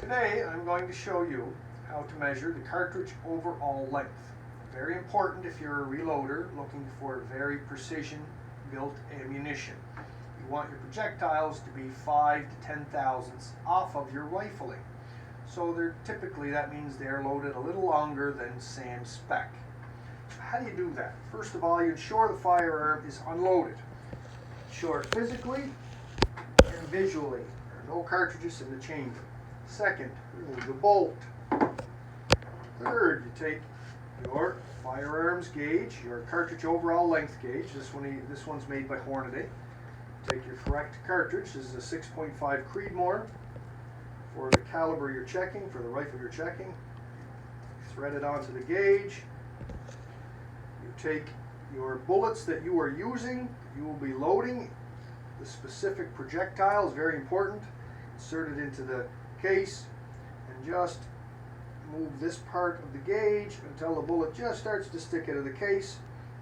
Today I'm going to show you how to measure the cartridge overall length. Very important if you're a reloader looking for very precision built ammunition. You want your projectiles to be 5 to 10 thousandths off of your rifling. So that means they're loaded a little longer than SAM spec. So how do you do that? First of all, you ensure the firearm is unloaded. Ensure it physically and visually. There are no cartridges in the chamber. Second, remove the bolt. Third, you take your firearms gauge, your cartridge overall length gauge. This one's made by Hornady. Take your correct cartridge. This is a 6.5 Creedmoor for the caliber you're checking, for the rifle you're checking. Thread it onto the gauge. You take your bullets that you are using. You will be loading. The specific projectile is very important. Insert it into the case and just move this part of the gauge until the bullet just starts to stick out of the case.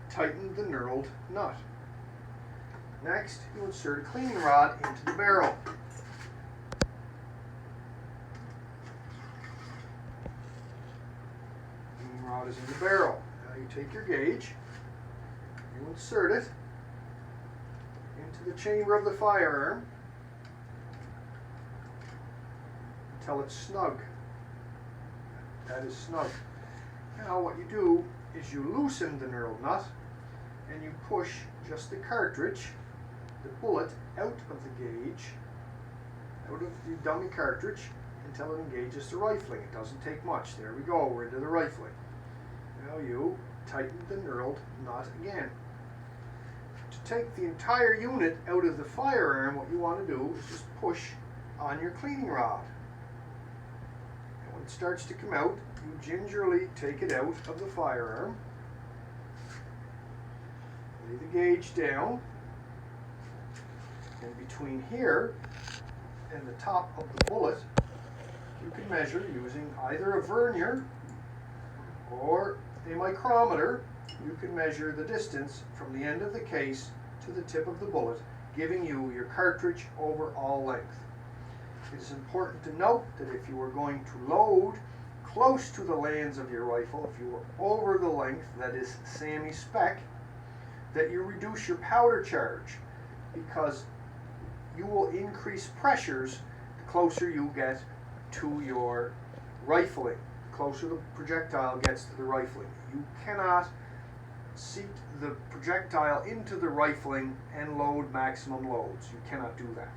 Tighten the knurled nut. Next, you insert a cleaning rod into the barrel. Cleaning rod is in the barrel. Now you take your gauge, you insert it into the chamber of the firearm until it's snug. That is snug. Now what you do is you loosen the knurled nut and you push just the cartridge, the bullet, out of the gauge, out of the dummy cartridge until it engages the rifling. It doesn't take much. There we go, we're into the rifling. Now you tighten the knurled nut again. To take the entire unit out of the firearm, what you want to do is just push on your cleaning rod. And when it starts to come out, you gingerly take it out of the firearm. Lay the gauge down. And between here and the top of the bullet, you can measure using either a vernier or a micrometer. You can measure the distance from the end of the case to the tip of the bullet, giving you your cartridge overall length. It is important to note that if you are going to load close to the lands of your rifle, if you are over the length that is SAMI spec, that you reduce your powder charge, because you will increase pressures the closer you get to your rifling, the closer the projectile gets to the rifling. You cannot seat the projectile into the rifling and load maximum loads. You cannot do that.